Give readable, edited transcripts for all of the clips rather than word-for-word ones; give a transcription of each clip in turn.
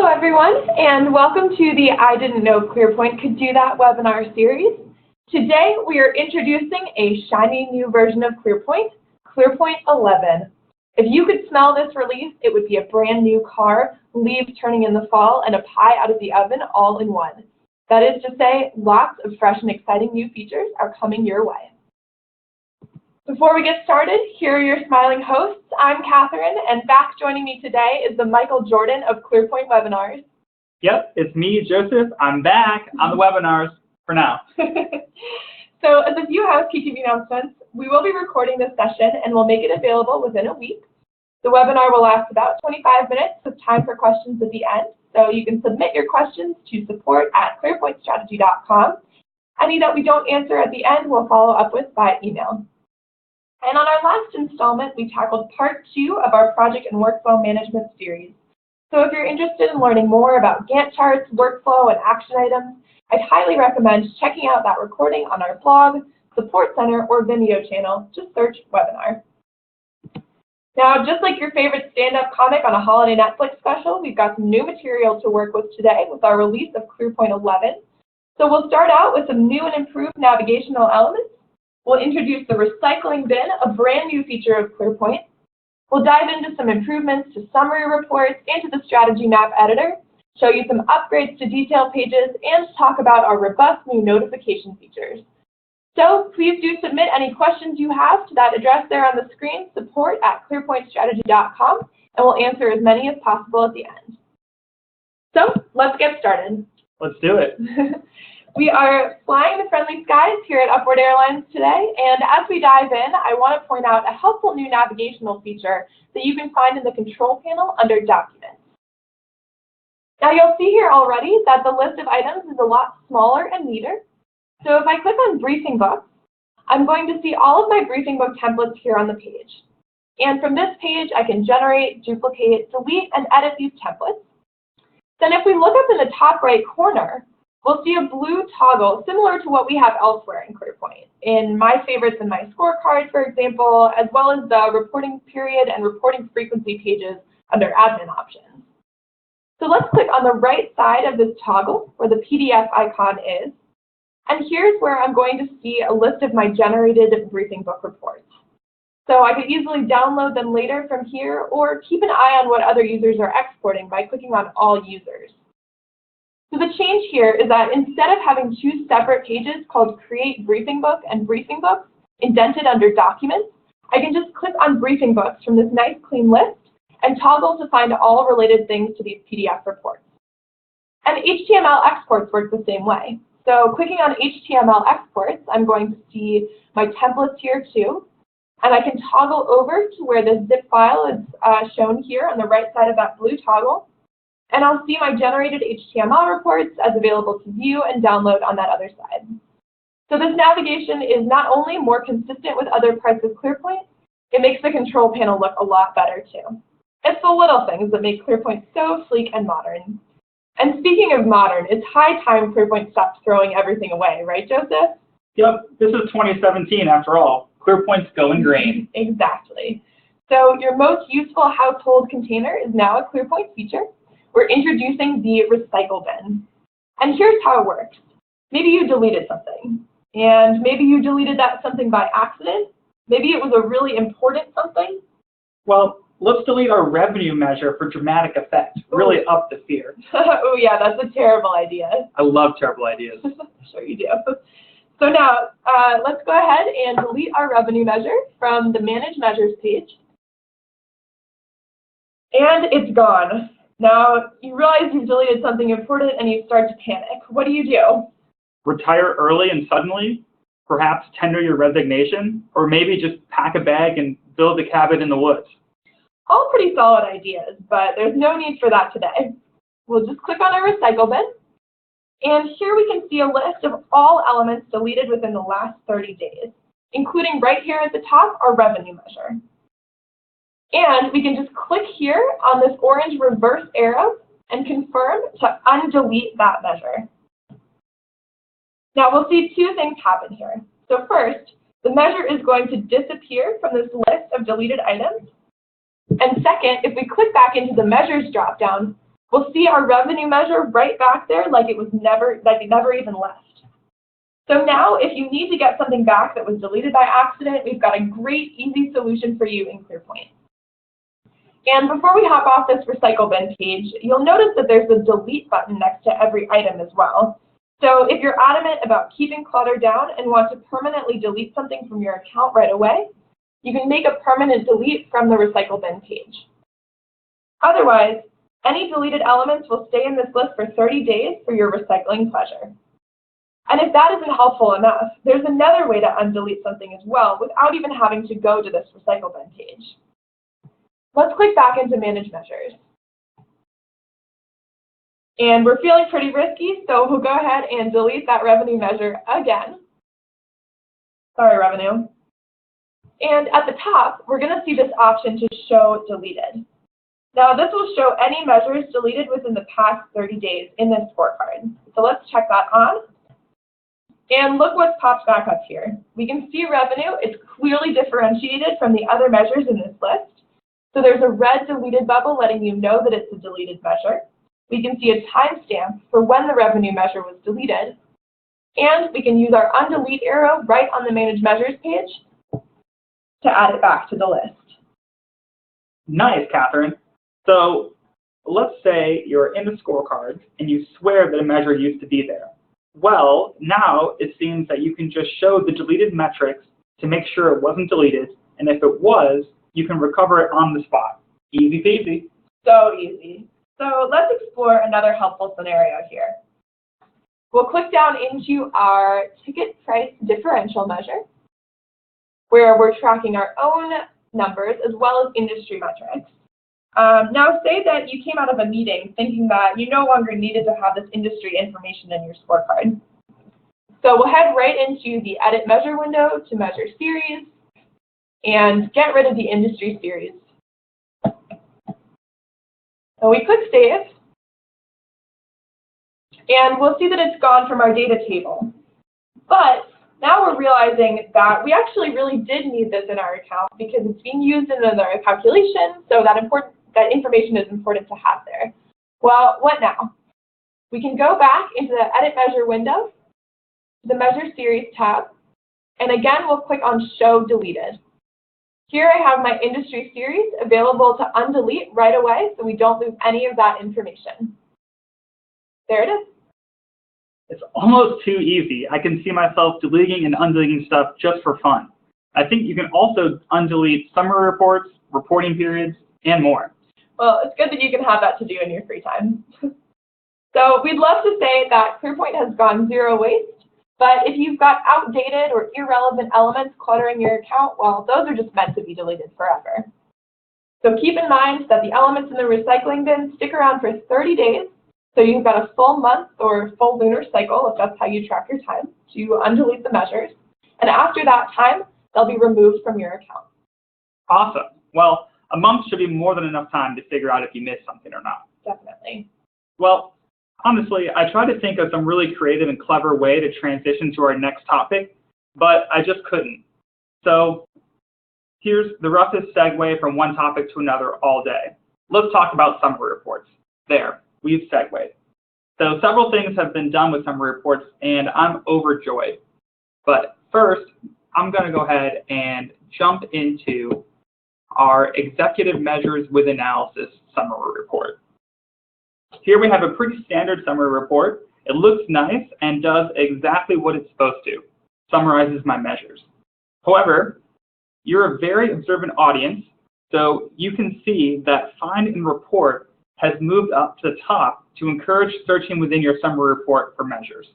Hello everyone, and welcome to the I Didn't Know ClearPoint Could Do That webinar series. Today we are introducing a shiny new version of ClearPoint, ClearPoint 11. If you could smell this release, it would be a brand new car, leaves turning in the fall, and a pie out of the oven all in one. That is to say, lots of fresh and exciting new features are coming your way. Before we get started, here are your smiling hosts. I'm Catherine, and back joining me today is the Michael Jordan of ClearPoint Webinars. Yep, it's me, Joseph. I'm back on the webinars for now. So as a few housekeeping announcements, we will be recording this session and we'll make it available within a week. The webinar will last about 25 minutes with time for questions at the end. So you can submit your questions to support@clearpointstrategy.com. Any that we don't answer at the end, we'll follow up with by email. And on our last installment, we tackled part 2 of our project and workflow management series. So if you're interested in learning more about Gantt charts, workflow, and action items, I'd highly recommend checking out that recording on our blog, support center, or Vimeo channel. Just search webinar. Now, just like your favorite stand-up comic on a holiday Netflix special, we've got some new material to work with today with our release of ClearPoint 11. So we'll start out with some new and improved navigational elements. We'll introduce the recycling bin, a brand new feature of ClearPoint. We'll dive into some improvements to summary reports and to the strategy map editor, show you some upgrades to detail pages, and talk about our robust new notification features. So please do submit any questions you have to that address there on the screen, support@clearpointstrategy.com, and we'll answer as many as possible at the end. So let's get started. Let's do it. We are flying the friendly skies here at Upward Airlines today, and as we dive in, I want to point out a helpful new navigational feature that you can find in the control panel under Documents. Now you'll see here already that the list of items is a lot smaller and neater. So if I click on Briefing Books, I'm going to see all of my briefing book templates here on the page. And from this page, I can generate, duplicate, delete, and edit these templates. Then if we look up in the top right corner, we'll see a blue toggle similar to what we have elsewhere in ClearPoint, in My Favorites and My Scorecard, for example, as well as the reporting period and reporting frequency pages under admin options. So let's click on the right side of this toggle where the PDF icon is, and here's where I'm going to see a list of my generated briefing book reports. So I could easily download them later from here or keep an eye on what other users are exporting by clicking on All Users. So the change here is that instead of having two separate pages called Create Briefing Book and Briefing Books indented under Documents, I can just click on Briefing Books from this nice clean list and toggle to find all related things to these PDF reports. And HTML exports work the same way. So clicking on HTML exports, I'm going to see my templates here too, and I can toggle over to where the zip file is shown here on the right side of that blue toggle. And I'll see my generated HTML reports as available to view and download on that other side. So this navigation is not only more consistent with other parts of ClearPoint, it makes the control panel look a lot better too. It's the little things that make ClearPoint so sleek and modern. And speaking of modern, it's high time ClearPoint stopped throwing everything away, right, Joseph? Yep, this is 2017 after all. ClearPoint's going green. Exactly. So your most useful household container is now a ClearPoint feature. We're introducing the recycle bin. And here's how it works. Maybe you deleted something, and maybe you deleted that something by accident. Maybe it was a really important something. Well, let's delete our revenue measure for dramatic effect. Really up the fear. Oh yeah, that's a terrible idea. I love terrible ideas. Sure you do. So now, let's go ahead and delete our revenue measure from the Manage Measures page. And it's gone. Now, you realize you've deleted something important and you start to panic. What do? Retire early and suddenly? Perhaps tender your resignation? Or maybe just pack a bag and build a cabin in the woods? All pretty solid ideas, but there's no need for that today. We'll just click on our recycle bin. And here we can see a list of all elements deleted within the last 30 days, including right here at the top, our revenue measure. And we can just click here on this orange reverse arrow and confirm to undelete that measure. Now we'll see two things happen here. So first, the measure is going to disappear from this list of deleted items. And second, if we click back into the measures dropdown, we'll see our revenue measure right back there like it never even left. So now, if you need to get something back that was deleted by accident, we've got a great, easy solution for you in ClearPoint. And before we hop off this recycle bin page, you'll notice that there's a delete button next to every item as well. So if you're adamant about keeping clutter down and want to permanently delete something from your account right away, you can make a permanent delete from the recycle bin page. Otherwise, any deleted elements will stay in this list for 30 days for your recycling pleasure. And if that isn't helpful enough, there's another way to undelete something as well without even having to go to this recycle bin page. Let's click back into Manage Measures. And we're feeling pretty risky, so we'll go ahead and delete that revenue measure again. Sorry, revenue. And at the top, we're going to see this option to show deleted. Now, this will show any measures deleted within the past 30 days in this scorecard. So let's check that on. And look what's popped back up here. We can see revenue. It's clearly differentiated from the other measures in this list. So there's a red deleted bubble letting you know that it's a deleted measure. We can see a timestamp for when the revenue measure was deleted. And we can use our undelete arrow right on the Manage Measures page to add it back to the list. Nice, Catherine. So let's say you're in the scorecard and you swear that a measure used to be there. Well, now it seems that you can just show the deleted metrics to make sure it wasn't deleted, and if it was, you can recover it on the spot. Easy peasy. So easy. So let's explore another helpful scenario here. We'll click down into our ticket price differential measure, where we're tracking our own numbers as well as industry metrics. Now say that you came out of a meeting thinking that you no longer needed to have this industry information in your scorecard. So we'll head right into the Edit Measure window to Measure Series and get rid of the industry series. So we click Save, and we'll see that it's gone from our data table. But now we're realizing that we actually really did need this in our account because it's being used in another calculation, so that information is important to have there. Well, what now? We can go back into the Edit Measure window, the Measure Series tab, and again we'll click on Show Deleted. Here I have my industry series available to undelete right away so we don't lose any of that information. There it is. It's almost too easy. I can see myself deleting and undeleting stuff just for fun. I think you can also undelete summary reports, reporting periods, and more. Well, it's good that you can have that to do in your free time. So we'd love to say that ClearPoint has gone zero waste, but if you've got outdated or irrelevant elements cluttering your account, well, those are just meant to be deleted forever. So keep in mind that the elements in the recycling bin stick around for 30 days, so you've got a full month or full lunar cycle, if that's how you track your time, to undelete the measures. And after that time, they'll be removed from your account. Awesome. Well, a month should be more than enough time to figure out if you missed something or not. Definitely. Well, honestly, I tried to think of some really creative and clever way to transition to our next topic, but I just couldn't. So here's the roughest segue from one topic to another all day. Let's talk about summary reports. There, we've segued. So several things have been done with summary reports, and I'm overjoyed. But first, I'm going to go ahead and jump into our Executive Measures with Analysis summary report. Here we have a pretty standard summary report. It looks nice and does exactly what it's supposed to, summarizes my measures. However, you're a very observant audience, so you can see that Find and Report has moved up to the top to encourage searching within your summary report for measures.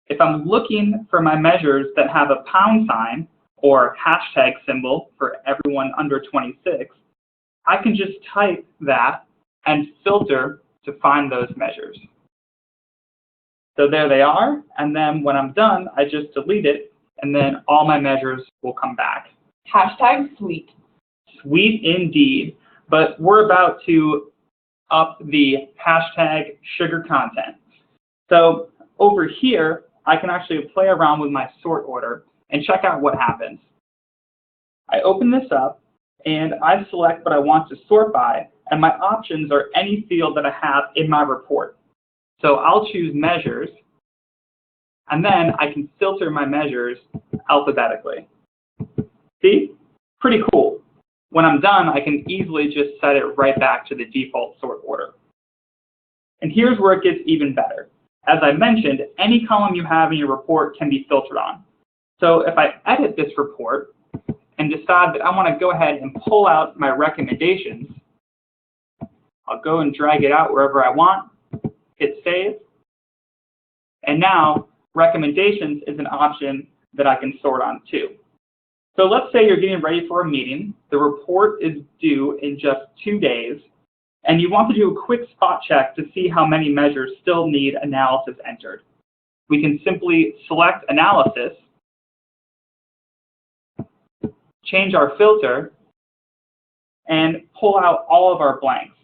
If I'm looking for my measures that have a pound sign or hashtag symbol for everyone under 26, I can just type that and filter to find those measures. So there they are, and then when I'm done, I just delete it, and then all my measures will come back. Hashtag sweet. Sweet indeed, but we're about to up the hashtag sugar content. So over here, I can actually play around with my sort order and check out what happens. I open this up, and I select what I want to sort by, and my options are any field that I have in my report. So I'll choose measures, and then I can filter my measures alphabetically. See? Pretty cool. When I'm done, I can easily just set it right back to the default sort order. And here's where it gets even better. As I mentioned, any column you have in your report can be filtered on. So if I edit this report and decide that I want to go ahead and pull out my recommendations, I'll go and drag it out wherever I want, hit save, and now recommendations is an option that I can sort on too. So let's say you're getting ready for a meeting, the report is due in just 2 days, and you want to do a quick spot check to see how many measures still need analysis entered. We can simply select analysis, change our filter, and pull out all of our blanks.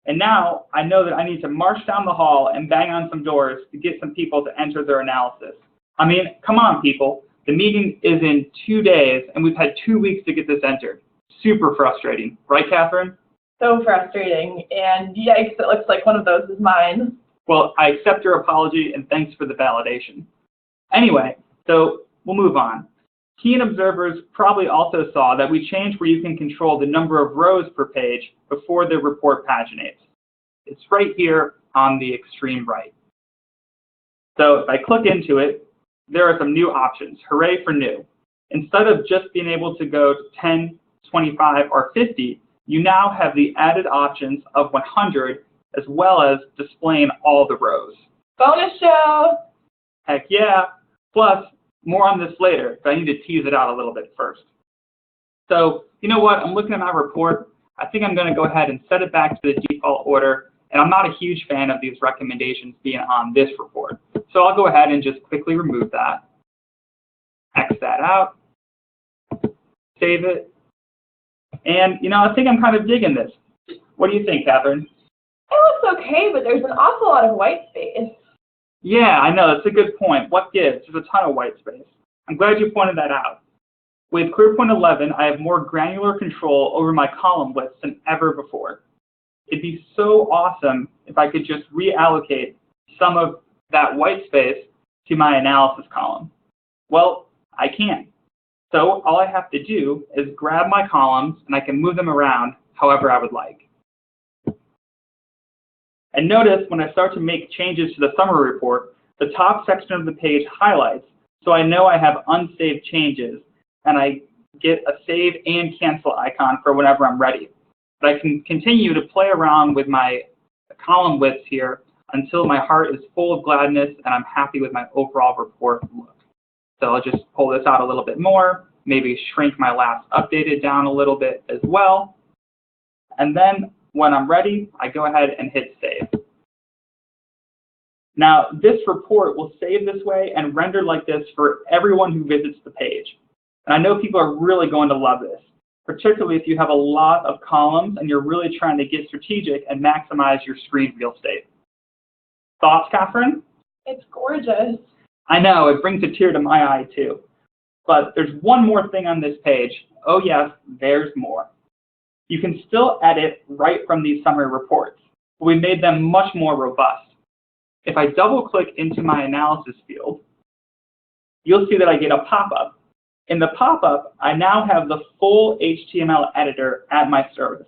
And now I know that I need to march down the hall and bang on some doors to get some people to enter their analysis. I mean, come on, people. The meeting is in 2 days, and we've had 2 weeks to get this entered. Super frustrating. Right, Catherine? So frustrating, and yikes, it looks like one of those is mine. Well, I accept your apology, and thanks for the validation. Anyway, so we'll move on. Keen observers probably also saw that we changed where you can control the number of rows per page before the report paginates. It's right here on the extreme right. So if I click into it, there are some new options. Hooray for new. Instead of just being able to go to 10, 25, or 50, you now have the added options of 100 as well as displaying all the rows. Bonus show! Heck yeah! Plus, more on this later, but I need to tease it out a little bit first. So, you know what? I'm looking at my report. I think I'm going to go ahead and set it back to the default order, and I'm not a huge fan of these recommendations being on this report. So I'll go ahead and just quickly remove that, X that out, save it, and, you know, I think I'm kind of digging this. What do you think, Catherine? It looks okay, but there's an awful lot of white space. Yeah, I know, that's a good point. What gives? There's a ton of white space. I'm glad you pointed that out. With ClearPoint 11, I have more granular control over my column widths than ever before. It'd be so awesome if I could just reallocate some of that white space to my analysis column. Well, I can't. So all I have to do is grab my columns and I can move them around however I would like. And notice when I start to make changes to the summary report, the top section of the page highlights, so I know I have unsaved changes, and I get a save and cancel icon for whenever I'm ready. But I can continue to play around with my column widths here until my heart is full of gladness and I'm happy with my overall report look. So I'll just pull this out a little bit more, maybe shrink my last updated down a little bit as well, and then when I'm ready, I go ahead and hit save. Now, this report will save this way and render like this for everyone who visits the page. And I know people are really going to love this, particularly if you have a lot of columns and you're really trying to get strategic and maximize your screen real estate. Thoughts, Catherine? It's gorgeous. I know, it brings a tear to my eye too. But there's one more thing on this page. Oh yes, there's more. You can still edit right from these summary reports, but we made them much more robust. If I double click into my analysis field, you'll see that I get a pop-up. In the pop-up, I now have the full HTML editor at my service.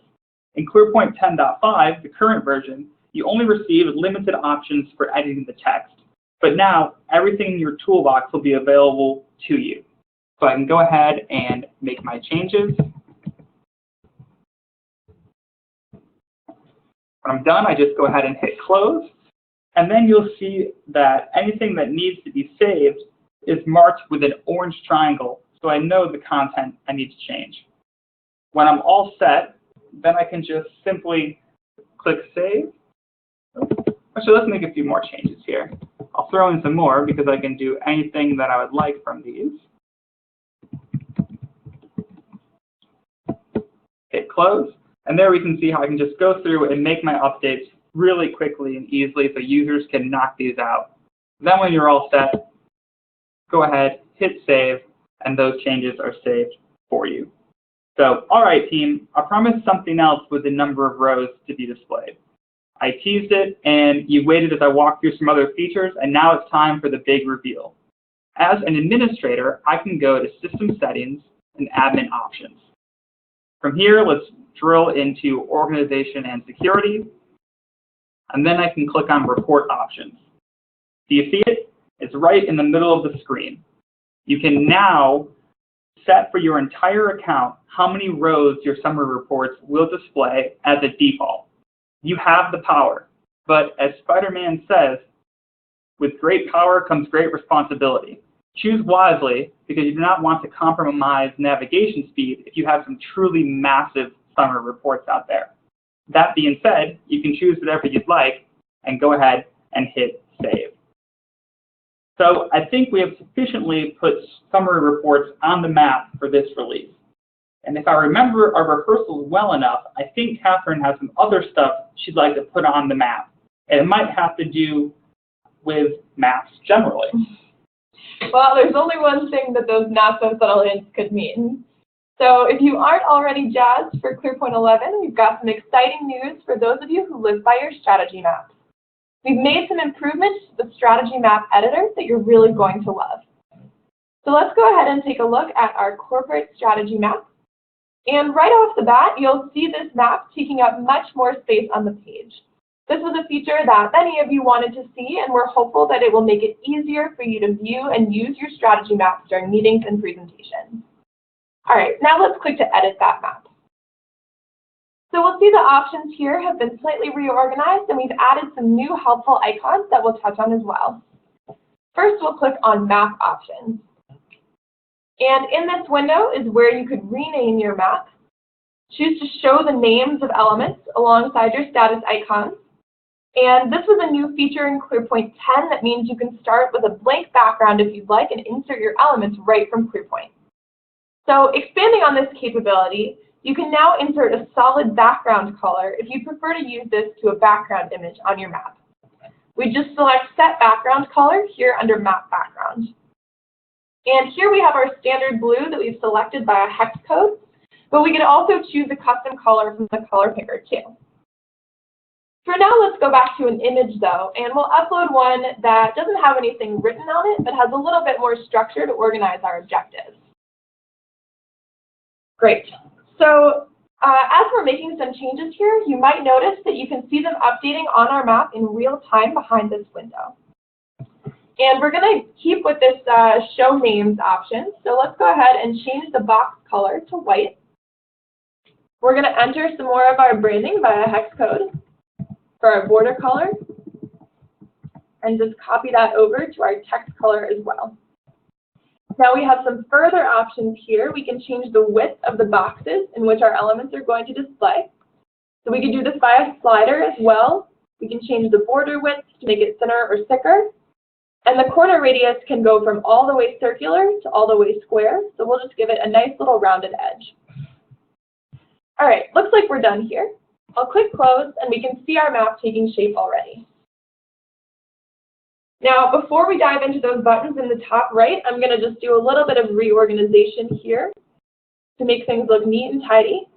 In ClearPoint 10.5, the current version, you only receive limited options for editing the text. But now, everything in your toolbox will be available to you. So I can go ahead and make my changes. When I'm done, I just go ahead and hit close, and then you'll see that anything that needs to be saved is marked with an orange triangle, so I know the content I need to change. When I'm all set, then I can just simply click save. Actually, let's make a few more changes here. I'll throw in some more because I can do anything that I would like from these. Hit close. And there we can see how I can just go through and make my updates really quickly and easily so users can knock these out. Then when you're all set, go ahead, hit save, and those changes are saved for you. So, all right, team, I promised something else with the number of rows to be displayed. I teased it, and you waited as I walked through some other features, and now it's time for the big reveal. As an administrator, I can go to System Settings and Admin Options. From here, let's drill into Organization and Security, and then I can click on Report Options. Do you see it? It's right in the middle of the screen. You can now set for your entire account how many rows your summary reports will display as a default. You have the power, but as Spider-Man says, with great power comes great responsibility. Choose wisely, because you do not want to compromise navigation speed if you have some truly massive summary reports out there. That being said, you can choose whatever you'd like and go ahead and hit Save. So I think we have sufficiently put summary reports on the map for this release. And if I remember our rehearsals well enough, I think Catherine has some other stuff she'd like to put on the map. And it might have to do with maps generally. Well, there's only one thing that those not-so-subtle hints could mean. So if you aren't already jazzed for ClearPoint 11, we've got some exciting news for those of you who live by your strategy maps. We've made some improvements to the strategy map editor that you're really going to love. So let's go ahead and take a look at our corporate strategy map. And right off the bat, you'll see this map taking up much more space on the page. This was a feature that many of you wanted to see, and we're hopeful that it will make it easier for you to view and use your strategy maps during meetings and presentations. All right, now let's click to edit that map. So we'll see the options here have been slightly reorganized, and we've added some new helpful icons that we'll touch on as well. First, we'll click on Map Options. And in this window is where you could rename your map. Choose to show the names of elements alongside your status icons. And this was a new feature in ClearPoint 10 that means you can start with a blank background if you'd like and insert your elements right from ClearPoint. So expanding on this capability, you can now insert a solid background color if you prefer to use this to a background image on your map. We just select Set Background Color here under Map Background. And here we have our standard blue that we've selected by a hex code, but we can also choose a custom color from the color picker too. For now, let's go back to an image though, and we'll upload one that doesn't have anything written on it, but has a little bit more structure to organize our objectives. Great. So as we're making some changes here, you might notice that you can see them updating on our map in real time behind this window. And we're going to keep with this show names option. So let's go ahead and change the box color to white. We're going to enter some more of our branding via hex code for our border color, and just copy that over to our text color as well. Now we have some further options here. We can change the width of the boxes in which our elements are going to display. So we can do this via slider as well. We can change the border width to make it thinner or thicker. And the corner radius can go from all the way circular to all the way square. So we'll just give it a nice little rounded edge. All right, looks like we're done here. I'll click close and we can see our map taking shape already. Now, before we dive into those buttons in the top right, I'm going to just do a little bit of reorganization here to make things look neat and tidy.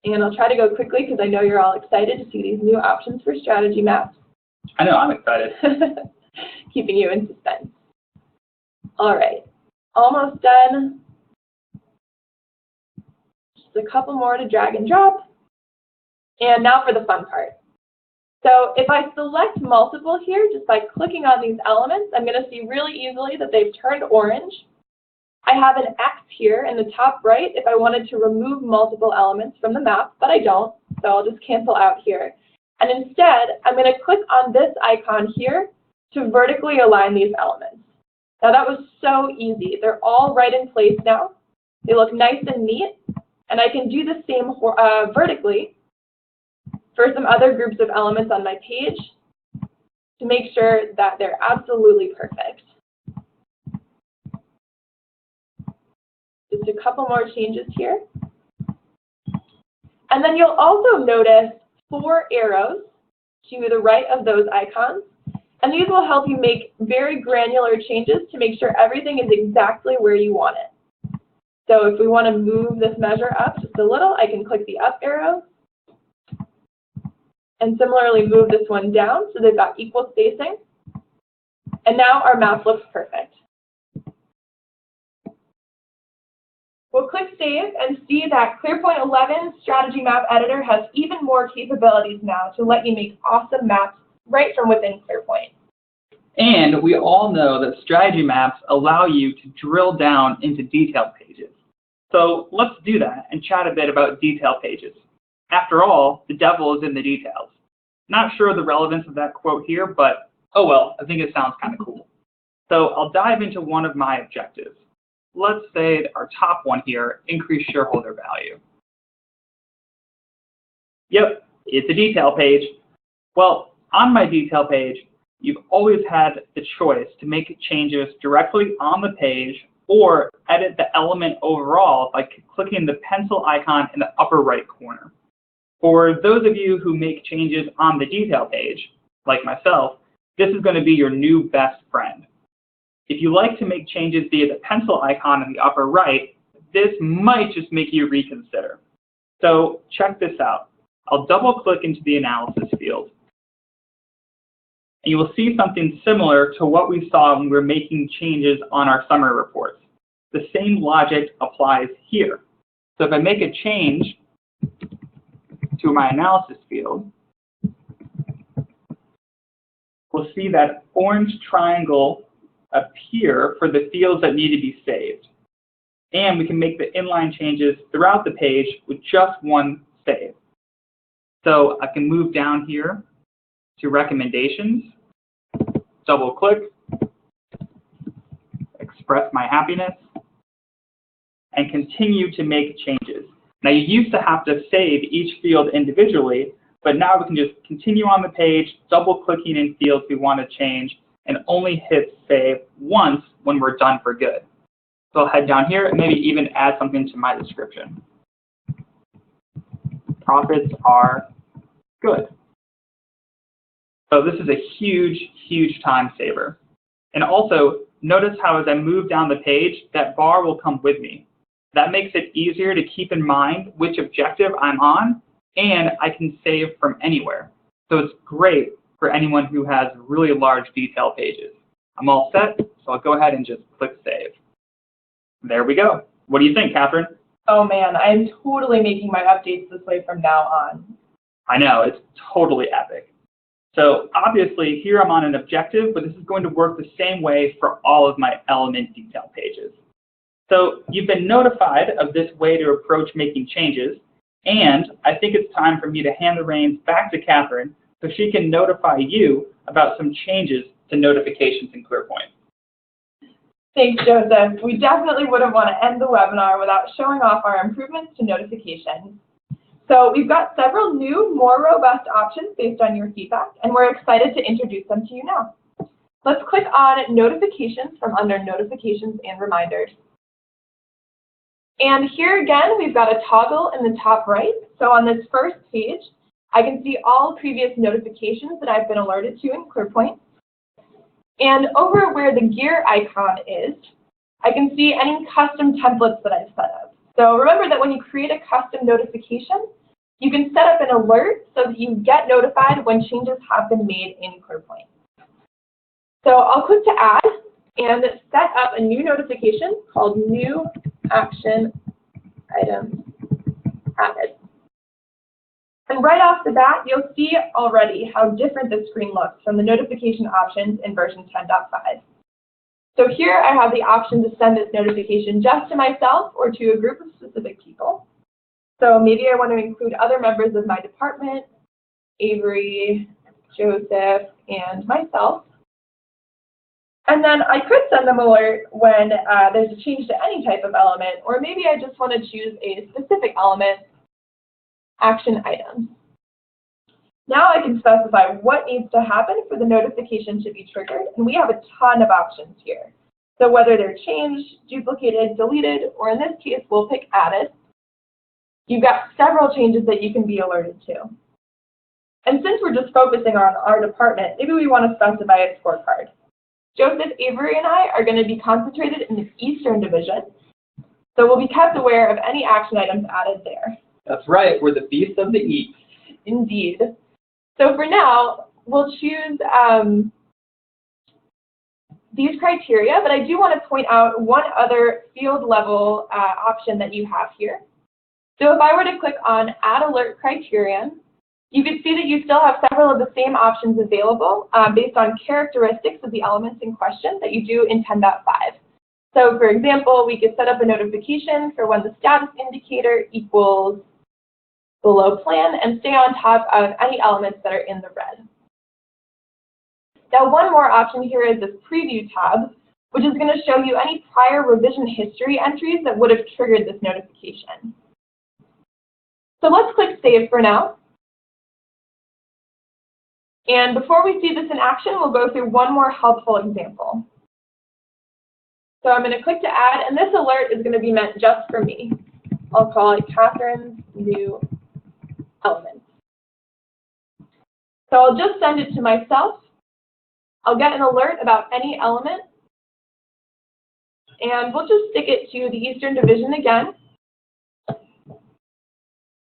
And I'll try to go quickly because I know you're all excited to see these new options for strategy maps. I know, I'm excited. Keeping you in suspense. All right, almost done. Just a couple more to drag and drop. And now for the fun part. So if I select multiple here, just by clicking on these elements, I'm going to see really easily that they've turned orange. I have an X here in the top right if I wanted to remove multiple elements from the map, but I don't, so I'll just cancel out here. And instead, I'm going to click on this icon here to vertically align these elements. Now that was so easy. They're all right in place now. They look nice and neat, and I can do the same vertically for some other groups of elements on my page to make sure that they're absolutely perfect. Just a couple more changes here. And then you'll also notice 4 arrows to the right of those icons. And these will help you make very granular changes to make sure everything is exactly where you want it. So if we want to move this measure up just a little, I can click the up arrow. And similarly move this one down so they've got equal spacing. And now our map looks perfect. We'll click Save and see that ClearPoint 11 Strategy Map Editor has even more capabilities now to let you make awesome maps right from within ClearPoint. And we all know that strategy maps allow you to drill down into detailed pages. So let's do that and chat a bit about detail pages. After all, the devil is in the details. Not sure of the relevance of that quote here, but oh well, I think it sounds kind of cool. So I'll dive into one of my objectives. Let's say our top one here, increase shareholder value. Yep, it's a detail page. Well, on my detail page, you've always had the choice to make changes directly on the page or edit the element overall by clicking the pencil icon in the upper right corner. For those of you who make changes on the detail page, like myself, this is going to be your new best friend. If you like to make changes via the pencil icon in the upper right, this might just make you reconsider. So check this out. I'll double click into the analysis field. And you will see something similar to what we saw when we were making changes on our summary reports. The same logic applies here. So if I make a change to my analysis field, we'll see that orange triangle appear for the fields that need to be saved. And we can make the inline changes throughout the page with just one save. So I can move down here to recommendations, double click, express my happiness, and continue to make changes. Now you used to have to save each field individually, but now we can just continue on the page, double clicking in fields we want to change, and only hit save once when we're done for good. So I'll head down here and maybe even add something to my description. Profits are good. So this is a huge, huge time saver. And also, notice how as I move down the page, that bar will come with me. That makes it easier to keep in mind which objective I'm on, and I can save from anywhere. So it's great for anyone who has really large detail pages. I'm all set, so I'll go ahead and just click Save. There we go. What do you think, Catherine? Oh man, I'm totally making my updates this way from now on. I know, it's totally epic. So obviously here I'm on an objective, but this is going to work the same way for all of my element detail pages. So you've been notified of this way to approach making changes, and I think it's time for me to hand the reins back to Catherine so she can notify you about some changes to notifications in ClearPoint. Thanks, Joseph. We definitely wouldn't want to end the webinar without showing off our improvements to notifications. So we've got several new, more robust options based on your feedback, and we're excited to introduce them to you now. Let's click on Notifications from under Notifications and Reminders. And here again, we've got a toggle in the top right. So on this first page, I can see all previous notifications that I've been alerted to in ClearPoint. And over where the gear icon is, I can see any custom templates that I've set up. So remember that when you create a custom notification, you can set up an alert so that you get notified when changes have been made in ClearPoint. So I'll click to add and set up a new notification called New Action Items Added. And right off the bat, you'll see already how different this screen looks from the notification options in version 10.5. So here I have the option to send this notification just to myself or to a group of specific people. So maybe I want to include other members of my department, Avery, Joseph, and myself. And then I could send them an alert when there's a change to any type of element, or maybe I just want to choose a specific element, action items. Now I can specify what needs to happen for the notification to be triggered, and we have a ton of options here. So whether they're changed, duplicated, deleted, or in this case, we'll pick added, you've got several changes that you can be alerted to. And since we're just focusing on our department, maybe we want to specify a scorecard. Joseph, Avery, and I are going to be concentrated in the Eastern Division, so we'll be kept aware of any action items added there. That's right, we're the Beast of the East. Indeed. So for now, we'll choose these criteria, but I do want to point out one other field level option that you have here. So if I were to click on Add Alert Criterion, you can see that you still have several of the same options available based on characteristics of the elements in question that you do in 10.5. So for example, we could set up a notification for when the status indicator equals below plan and stay on top of any elements that are in the red. Now one more option here is this Preview tab, which is going to show you any prior revision history entries that would have triggered this notification. So let's click Save for now. And before we see this in action, we'll go through one more helpful example. So I'm going to click to add, and this alert is going to be meant just for me. I'll call it Catherine's new element. So I'll just send it to myself. I'll get an alert about any element, and we'll just stick it to the Eastern Division again.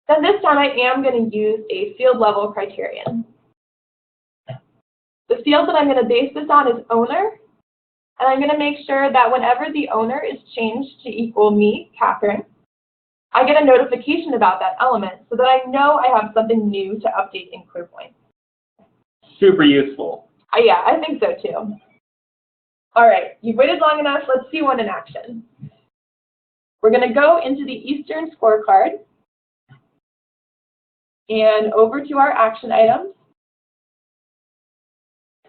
Then this time I am going to use a field level criterion. The field that I'm going to base this on is owner, and I'm going to make sure that whenever the owner is changed to equal me, Catherine, I get a notification about that element so that I know I have something new to update in ClearPoint. Super useful. Yeah, I think so too. All right, you've waited long enough. Let's see one in action. We're going to go into the Eastern scorecard and over to our action items.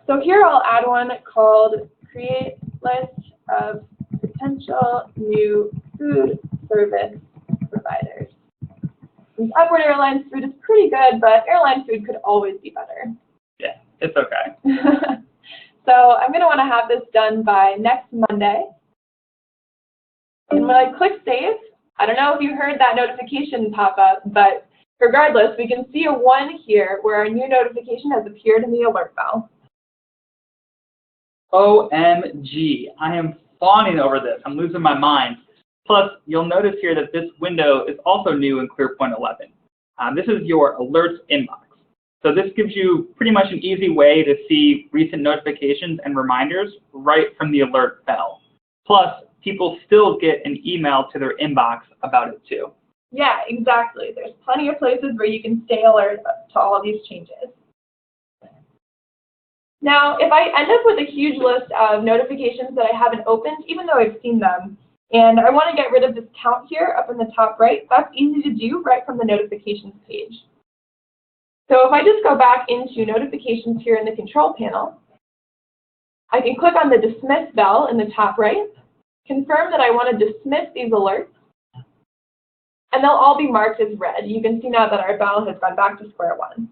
So here I'll add one called Create List of Potential New Food Service Providers. Since Upward Airlines food is pretty good, but airline food could always be better. Yeah, it's okay. So I'm going to want to have this done by next Monday. And when I click Save, I don't know if you heard that notification pop up, but regardless, we can see a 1 here where our new notification has appeared in the alert bell. OMG, I am fawning over this. I'm losing my mind. Plus, you'll notice here that this window is also new in ClearPoint 11. This is your alerts inbox. So this gives you pretty much an easy way to see recent notifications and reminders right from the alert bell. Plus, people still get an email to their inbox about it too. Yeah, exactly. There's plenty of places where you can stay alert to all of these changes. Now, if I end up with a huge list of notifications that I haven't opened, even though I've seen them, and I want to get rid of this count here up in the top right, that's easy to do right from the notifications page. So if I just go back into notifications here in the control panel, I can click on the dismiss bell in the top right, confirm that I want to dismiss these alerts, and they'll all be marked as red. You can see now that our bell has gone back to square one.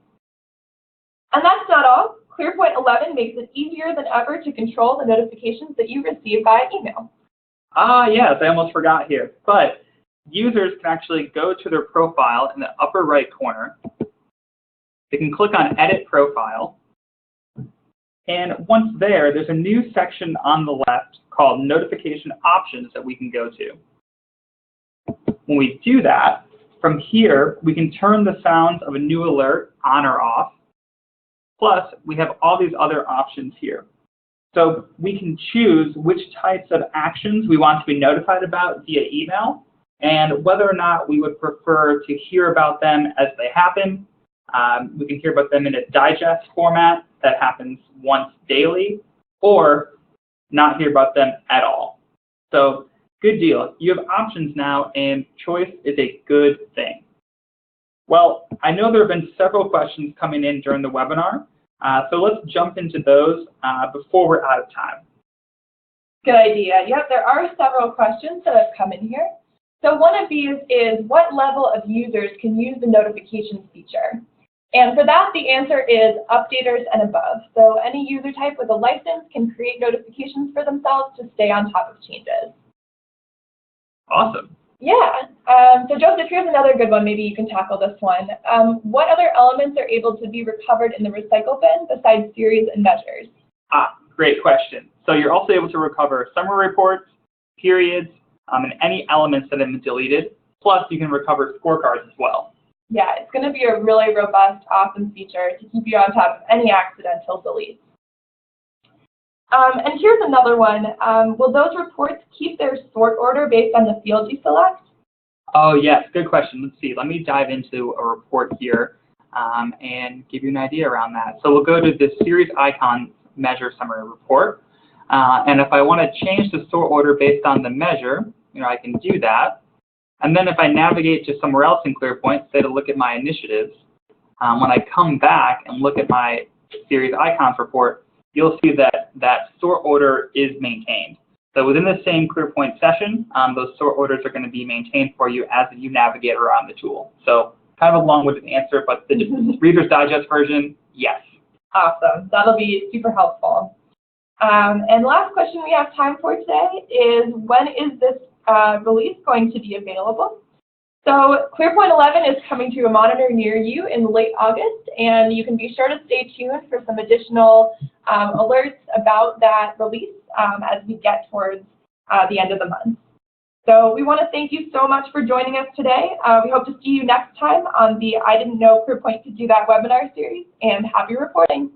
And that's not all. ClearPoint 11 makes it easier than ever to control the notifications that you receive via email. Yes, I almost forgot here. But users can actually go to their profile in the upper right corner. They can click on Edit Profile. And once there's a new section on the left called Notification Options that we can go to. When we do that, from here, we can turn the sounds of a new alert on or off. Plus, we have all these other options here. So we can choose which types of actions we want to be notified about via email and whether or not we would prefer to hear about them as they happen. We can hear about them in a digest format that happens once daily or not hear about them at all. So good deal. You have options now and choice is a good thing. Well, I know there have been several questions coming in during the webinar, so let's jump into those before we're out of time. Good idea. Yep, there are several questions that have come in here. So one of these is, what level of users can use the notifications feature? And for that, the answer is updaters and above. So any user type with a license can create notifications for themselves to stay on top of changes. Awesome. Yeah. So Joseph, here's another good one. Maybe you can tackle this one. What other elements are able to be recovered in the recycle bin besides series and measures? Great question. So you're also able to recover summary reports, periods, and any elements that have been deleted. Plus, you can recover scorecards as well. Yeah, it's going to be a really robust, awesome feature to keep you on top of any accidental deletes. And here's another one. Will those reports keep their sort order based on the field you select? Oh, yes, good question. Let's see. Let me dive into a report here and give you an idea around that. So we'll go to the series icon measure summary report. And if I want to change the sort order based on the measure, I can do that. And then if I navigate to somewhere else in ClearPoint, say to look at my initiatives, when I come back and look at my series icons report, you'll see that that sort order is maintained. So within the same ClearPoint session, those sort orders are going to be maintained for you as you navigate around the tool. So kind of a long-winded answer, but the Reader's Digest version, yes. Awesome. That'll be super helpful. And last question we have time for today is, when is this release going to be available? So ClearPoint 11 is coming to a monitor near you in late August, and you can be sure to stay tuned for some additional alerts about that release as we get towards the end of the month. So we want to thank you so much for joining us today. We hope to see you next time on the I Didn't Know ClearPoint Could Do That webinar series, and happy reporting.